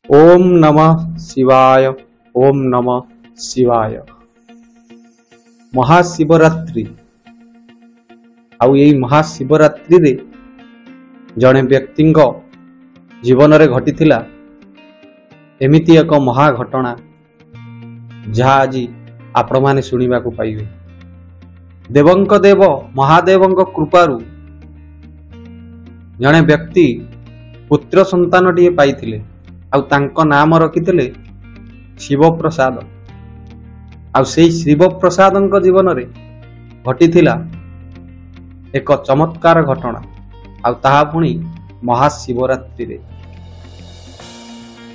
ओम नमः शिवाय। ओम नमः शिवाय। महाशिवरात्रि आउ यही महाशिवरात्रि रे जड़े व्यक्ति जीवन रे घटीथिला एमिति एक महाघटना जहाँ आज आपण माने सुनिबा को पाइबे। देवंक देव महादेवंक कृपारु जड़े व्यक्ति पुत्र संतान टिए पाइथिले आउ तांको नाम रखिथिले शिवप्रसाद। आउ सेई शिवप्रसादंक जीवन रे घटीथिला एक चमत्कार घटना आउ ताहा पुणी महाशिवरात्रि रे।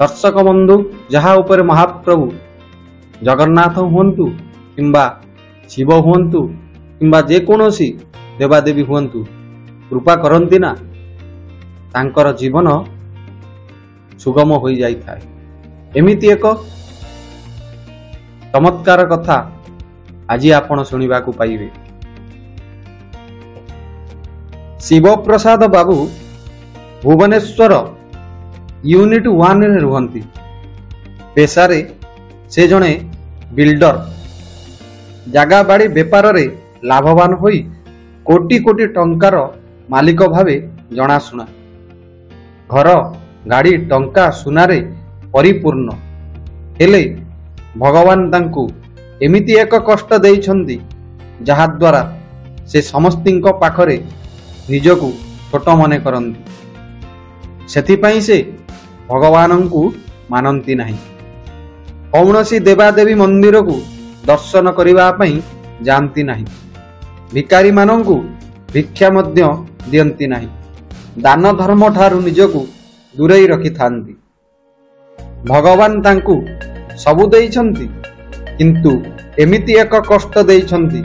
दर्शक बंधु जहाँ ऊपर महाप्रभु जगन्नाथ हुंतु किंबा शिव हुंतु किंबा जे कोनोसी देवादेवी हुंतु कृपा करंती ना तांकर जीवन सुगम हो जाई थाए। एमिति एक चमत्कार कथा आज आपण सुनिबा को पाइबे। शिवप्रसाद बाबू भुवनेश्वर यूनिट 1 रे रुहंती। पेशारे से जणे बिल्डर जागा बाड़ी बेपार रे लाभवान होई कोटी कोटी टंकार मालिक भावे जनाशुना। घर गाड़ी टंका सुनारे परिपूर्ण हेले भगवान तांकु एमिति एक कष्ट देइछंती जहा द्वारा से समस्तिंक पाखरे निजकु छोट मने करंती। सेथिपाई से भगवानंकु मानंती नाही। कौनसी देवादेवी मंदिर को दर्शन करिबा पई जानती नाही। भिकारी मानंकु भिक्षा मध्य दियंती नाही। दान धर्म ठारू निजकु दूरेई रखि थांती। भगवान तांकु सबु देइछंती किंतु एमिति एक कष्ट देइछंती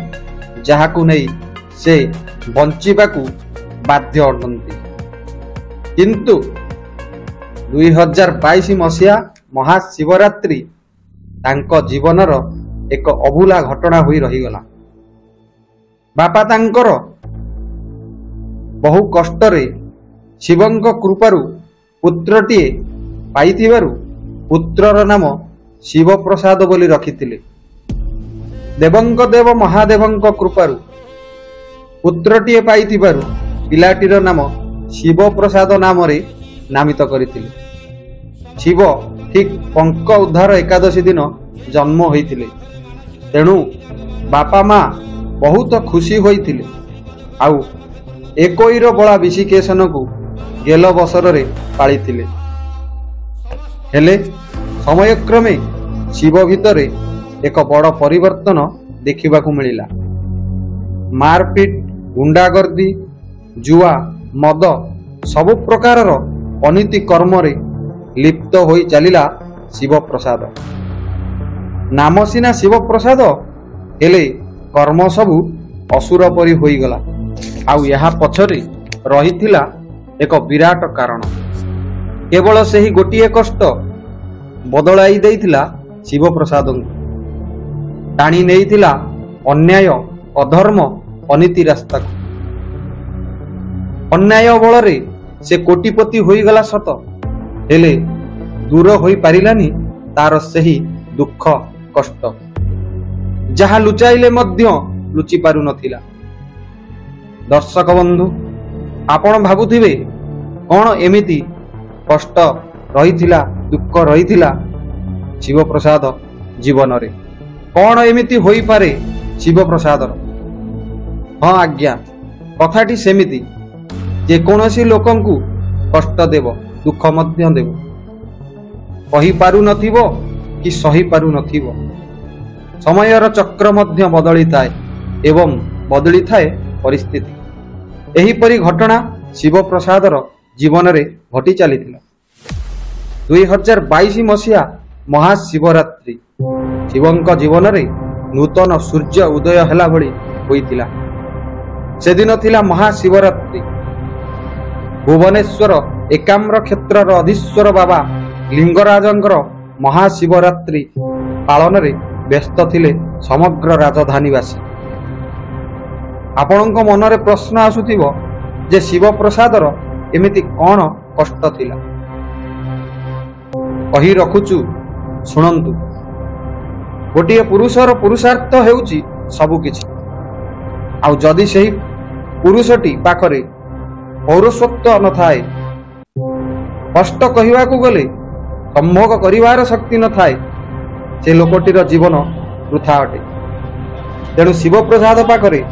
जाहाकु नै से बंचिबाकु बाध्य अटंती। किंतु 2022 मसिया महाशिवरात्रि तांको जीवनर एक अभूला घटना होई रहीगला। बापा तांकर बहु कष्टरे शिवंक कृपारु पुत्रटीए पाइथिबारु पुत्रर नाम शिवप्रसाद बोली रखिथिले। देवंक देव महादेवंक कृपारु पुत्रटीए पाइथिबारु पिलाटीर नाम शिवप्रसाद नाम रे नामित करिथिले। शिव ठीक पंक उद्धार एकादशी दिन जन्म होइथिले। तेणु बापा माँ बहुत खुशी होइथिले। आउ एकोईर बड़ा विशिकेशन को गेल बसर रे पालिथिले। हेले समयक्रमे शिव भितरे एक बड़ परिवर्तन देखा मिलिला। मारपिट गुंडागर्दी जुआ मद सबु प्रकारर अनीति कर्म रे लिप्त होई चलिला शिवप्रसाद। नाम सिना शिवप्रसाद हेले कर्म सबु असुर परी होई गला। आउ यहाँ पछरे रहिथिला एक विराट कारण। केवल सही गोटिए कष्ट बदलाई देइथिला शिवप्रसाद को। टाणी नेइथिला अन्याय अधर्म अनीति रास्ता को। अन्याय बलरे से कोटिपति होई गला सत हेले दूर होई पारिलानी तार सही दुख कष्ट जहा लुचाइले मध्य लुचि पारु नथिला। दर्शक बंधु आपण भाबुथिबे कौन एमिति कष्ट रहिथिला दुख रहिथिला शिवप्रसाद जीवन रे। कौन एमिति होई पारे शिवप्रसादर। हाँ आज्ञा कथाटी सेमिति जे कोनोसी लोकंकु कष्ट देव दुख मध्य देव कहि पारु नथिबो कि सही पारु नथिबो। समयर चक्र मध्य बदली थाए एवं बदली थाए परिस्थिति। एहीपरि घटना शिवप्रसादर जीवन रे घटी चलीथिला। 2022 मसिया महाशिवरात्रि शिवंक जीवन रे नूतन सूर्य उदय हेला भली होइथिला। से दिन थिला महाशिवरात्रि। भुवनेश्वर एकाम्र क्षेत्रर अधीश्वर बाबा लिंगराजंकर महाशिवरात्रि पालन रे व्यस्त थिले समग्र राजधानीवासी। आपणक मनरे प्रश्न आसुथिबो जे शिवप्रसादर एमिति कौन कष्ट थिला। कही रखुचु शुणु। गोटे पुरुषर पुरुषार्थ हेउची सबुकिछि। आउ जदि सेही पुरुषटी पाखरे पौरुषत्व न थाए, कष्ट कहिबाकू गले संभोग करिवार शक्ति न थाए, से लोकटीर जीवन वृथा अटे। तेणु शिवप्रसाद पाखरे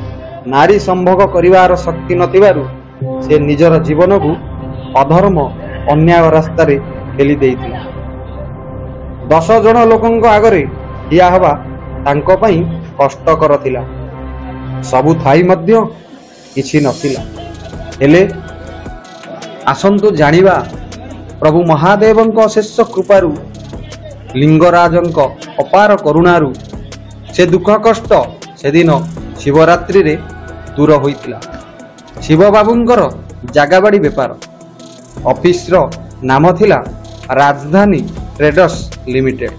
नारी संभोग करिवार शक्ति नथिबारु से निजर जीवन को अधर्म अन्याय रास्तार ठेली देइथिला। 10 जन लोकंक आगरे ठिया हवा तांको पई कष्टकर थिला। सबु थाई मध्य किछि नथिला। हेले आसंतु जानिबा प्रभु महादेवंक अशेष कृपारु लिंगराजंक अपार करुणारु से दुख कष्ट सेदिन शिवरात्रि रे दूर होइतिला। शिव बाबूंकर जागाबाड़ी बेपार। ऑफिस रो नाम थिला राजधानी ट्रेडर्स लिमिटेड।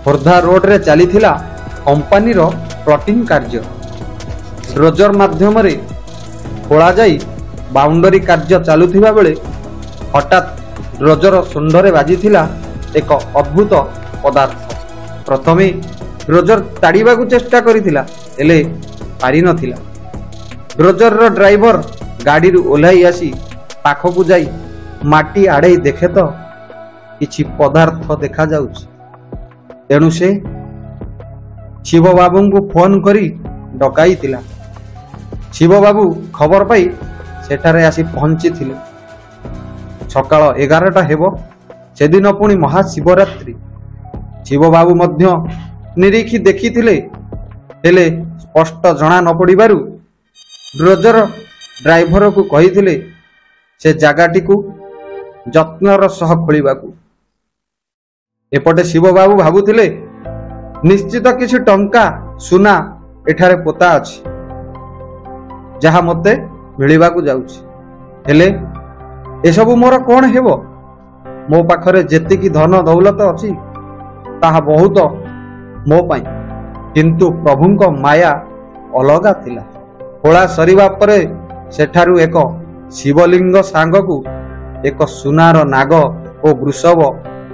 खोर्धा रोड रे चली थिला कंपनी रो प्लॉटिंग कार्य। रोजर माध्यम रे खोला जाई बाउंडरी कार्य चालुथिबा बेले हठात रोजर सुंडरे बाजी थिला एक अद्भुत पदार्थ। प्रथमे रोजर ताड़ीबा को चेष्टा करिथिला, हेले पारि नथिला। रोजर रो ड्राइवर गाड़ी रु ओल्हाई आसी पाखकु जाई माटी आड़े देखे तो किछि पदार्थ देखा जाउछि। तेणु से शिव बाबू को फोन करी डकाई थिला। शिव बाबू खबर पाई सेठारे आसी पहुंची थिले। सकाळ 11टा हेबो। सेदिन पुणी महाशिवरात्रि। शिव बाबू मध्य निरीखी देखिथिले, हेले स्पष्ट जना न पड़िबारु रोजर ड्राइवर को कहिथिले से जागाटी को जत्नर सह खोलिबाकू। एपटे शिव बाबू भाबुथिले निश्चित किछि टंका सुना एठारे पोता अछि, जहा मते मिलिबाकू जाउछि। हेले एसबु मोर कोन हेबो? मो पाखरे जेतिकी धन दौलत अछि ताहा बहुत मो पाई, किंतु प्रभुंक माया अलगा थिला। खोला सरीबा परे सेठारु एक शिवलिंग सांगकू एक सुनार नाग ओ वृषभ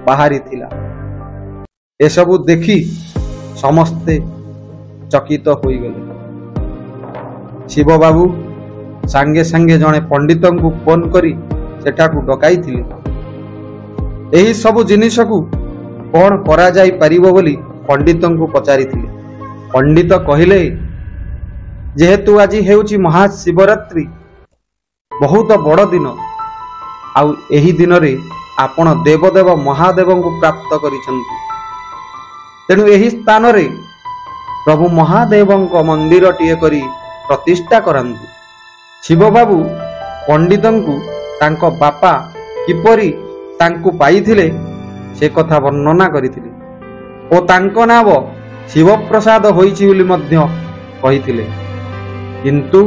बाहरी थिला। एसबु देखि समस्ते चकित होई गेले। शिव बाबू सांगे सांगे जने पंडितंकु फोन करी सेठाकू डकाई थिले। एही सबु जिनिस को कोन करा जाई परिबो बोली पंडितंकु पचारिथिले। पंडित कहिले, जेहेतु आज हेउची महाशिवरात्रि, बहुत बड़ दिन, आउ एही दिन रे आपण देवदेव महादेव को प्राप्त करिसंती। तेणु एही स्थान रे प्रभु महादेवंक मंदिर टिए करी प्रतिष्ठा करंतु। शिव बाबू पंडितंकु तांको बापा किपरि तांकु पाइथिले से कथा वर्णना करिथिले ओ तांको नाम शिवप्रसाद होइछि बोली मध्य कहिथिले। किंतु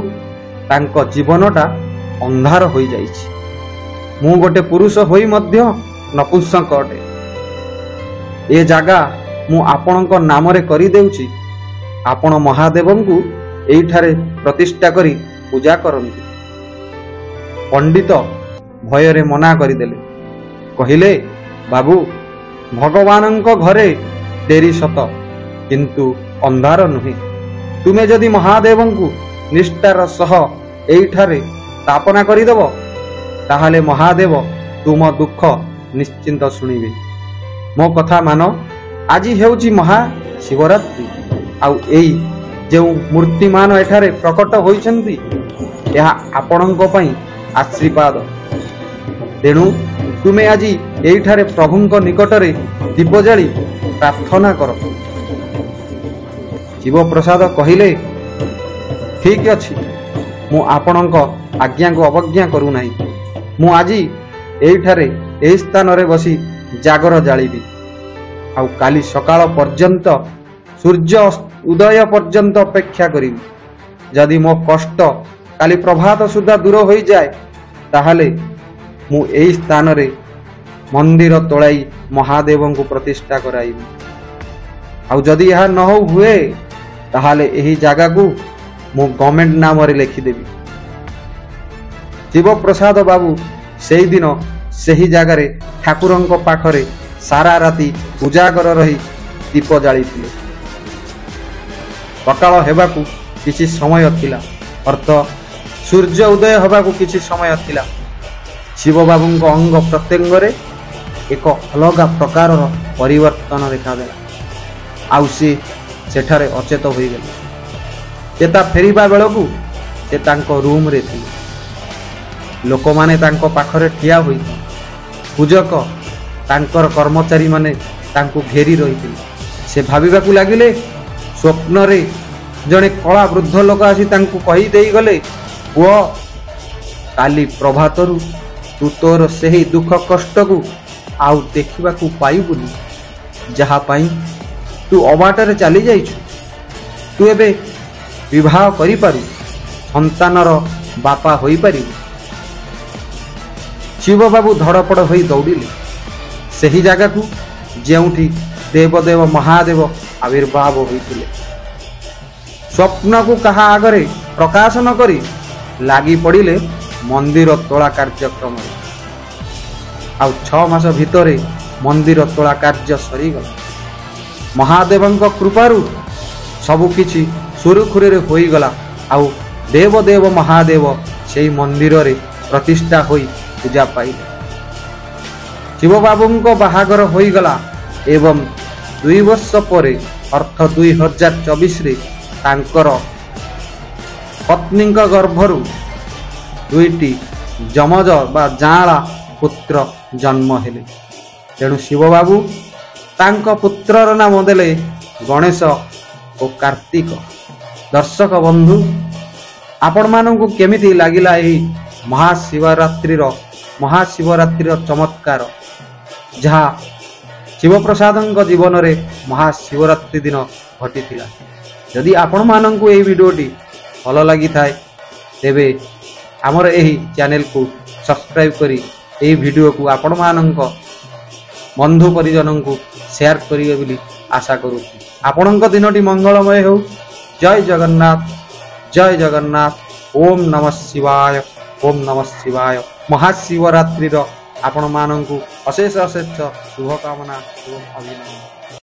तांको जीवनटा अंधार होई जाइछि। मु गोटे पुरुष होई मध्य नपुंसक अटे। ए जागा मु आपणक नाम रे करि देउछि। आपण महादेवंकु एइठारे प्रतिष्ठा करी पूजा करंतु। पंडित भୟରେ मना କରିଦେଲେ। कहिले, बाबू भगवानंक घरे डेरी सत, किंतु अंधार नुहे। तुमे जदि महादेवंकु निष्ठार सह एइठारे स्थापना करिदेव, ताहाले महादेव तुम दुख निश्चिंत शुणिबे। मो कथा मान। आज हेउची महाशिवरात्रि, आउ एई जो मूर्तिमान एठारे प्रकट होइछंती, यह आपणंक पई आशीर्वाद। तेणु तुमे आज एइठारे प्रभुंक निकटरे दीप जाली प्रार्थना कर। शिवप्रसाद कहिले, ठीक अछि, मु आपणंक आज्ञा को अवज्ञा करू नाही। मु आज एइठारे एई स्थान रे बसी जागर जालिबी। आउ काली सकाळ पर्यंत सूर्य उदय पर्यंत अपेक्षा करिबी। जदि मो कष्ट काली प्रभात सुधा दूर हो जाए, ताहाले मु एई स्थान रे मंदिर तोलाई महादेव को प्रतिष्ठा कराइबी। आउ जदि यह न हुए, ताहाले एही जागा को मु गवर्नमेंट नाम रे लिखिदेवी। शिवप्रसाद बाबू सेही दिन सेही जागा रे ଠାକୁରଙ୍କ ପାଖରେ ସାରା ରାତି ଉଜାଗର ରହି ଦୀପ ଜାଳିଥିଲେ। ସକାଳ ହେବାକୁ କିଛି ସମୟ ଥିଲା, ଅର୍ଥ ସୂର୍ଯ୍ୟ ଉଦୟ ହେବାକୁ କିଛି ସମୟ ଥିଲା। ଶିବବାବୁଙ୍କ ଅଙ୍ଗ ପ୍ରତ୍ୟଙ୍ଗରେ ଏକ ଅଲଗା ପ୍ରକାରର ପରିବର୍ତ୍ତନ ଦେଖାଦେଲା। ଆଉ ସେ ସେଠାରେ ଅଚେତ ହୋଇଗଲେ। ଚେତା ଫେରିବା ବେଳକୁ ସେ ତାଙ୍କ ରୁମ୍ରେ ଥିଲେ। ଲୋକମାନେ ତାଙ୍କ ପାଖରେ ଠିଆ ହୋଇଥିଲେ। ପୂଜକ ତାଙ୍କର କର୍ମଚାରୀମାନେ ତାଙ୍କୁ ଘେରି ରହିଥିଲେ। ସେ ଭାବିବାକୁ ଲାଗିଲେ, ସ୍ୱପ୍ନରେ ଜଣେ କଳା ବୃଦ୍ଧ ଲୋକ ଆସି ତାଙ୍କୁ କହି ଦେଇଗଲେ, ପୁଅ, କାଲି ପ୍ରଭାତରୁ ତୁ ତୋର ସେହି ଦୁଃଖ କଷ୍ଟକୁ ଆଉ ଦେଖିବାକୁ ପାଇବୁନି, ଯାହା ପାଇଁ ତୁ ଅବାଟରେ ଚାଲି ଯାଇଛୁ। ତୁ ଏବେ ବିବାହ କରିପାରୁ, ସନ୍ତାନର ବାପା ହୋଇପାରିବୁ। ଶିବବାବୁ ଧଡ଼ପଡ଼ ହୋଇ ଦୌଡ଼ିଲେ ସେହି ଜାଗାକୁ ଯେଉଁଠି ଦେବଦେବ ମହାଦେବ ଆବିର୍ଭାବ ହୋଇଥିଲେ। ସ୍ୱପ୍ନକୁ କାହା ଆଗରେ ପ୍ରକାଶ ନ କରି ଲାଗି ପଡ଼ିଲେ ମନ୍ଦିର ତୋଳା କାର୍ଯ୍ୟକ୍ରମରେ। ଆଉ 6 ମାସ ଭିତରେ ମନ୍ଦିର ତୋଳା କାର୍ଯ୍ୟ ସରିଗଲା। ମହାଦେବଙ୍କ କୃପାରୁ ସବୁକିଛି ସୁରୁଖୁରୁରେ ହୋଇଗଲା। ଆଉ ଦେବଦେବ ମହାଦେବ ସେହି ମନ୍ଦିରରେ ପ୍ରତିଷ୍ଠା ହୋଇ ପୂଜା ପାଇଲେ। ଶିବବାବୁଙ୍କ ବାହାଘର ହୋଇଗଲା ଏବଂ 2 ବର୍ଷ ପରେ ଅର୍ଥ 2024ରେ ତାଙ୍କର ପତ୍ନୀଙ୍କ ଗର୍ଭରୁ 2ଟି ଯମଜ ବା ଜାଆଁଳା ପୁତ୍ର ଜନ୍ମ ହେଲେ। ତେଣୁ ଶିବବାବୁ ତାଙ୍କ ପୁତ୍ରର ନାମ ଦେଲେ ଗଣେଶ ଓ କାର୍ତ୍ତିକ। ଦର୍ଶକ ବନ୍ଧୁ, ଆପଣମାନଙ୍କୁ କେମିତି ଲାଗିଲା ଏହି ମହାଶିବରାତ୍ରିର ଚମତ୍କାର, ଯାହା ଶିବପ୍ରସାଦଙ୍କ ଜୀବନରେ ମହାଶିବରାତ୍ରି ଦିନ ଘଟିଥିଲା? ଯଦି ଆପଣମାନଙ୍କୁ ଏହି ଭିଡ଼ିଓଟି ଭଲ ଲାଗିଥାଏ ତେବେ ଆମର ଏହି ଚ୍ୟାନେଲକୁ ସବସ୍କ୍ରାଇବ୍ କରି ଏହି ଭିଡ଼ିଓକୁ ଆପଣମାନଙ୍କ ବନ୍ଧୁ ପରିଜନଙ୍କୁ ସେୟାର କରିବେ ବୋଲି ଆଶା କରୁଛି। ଆପଣଙ୍କ ଦିନଟି ମଙ୍ଗଳମୟ ହେଉ। ଜୟ ଜଗନ୍ନାଥ, ଜୟ ଜଗନ୍ନାଥ। ଓମ୍ ନମଃ ଶିବାୟ, ଓମ୍ ନମଃ ଶିବାୟ। ମହାଶିବରାତ୍ରିର ଆପଣମାନଙ୍କୁ ଅଶେଷ ଅଶେଷ ଶୁଭକାମନା ଏବଂ ଅଭିନନ୍ଦନ।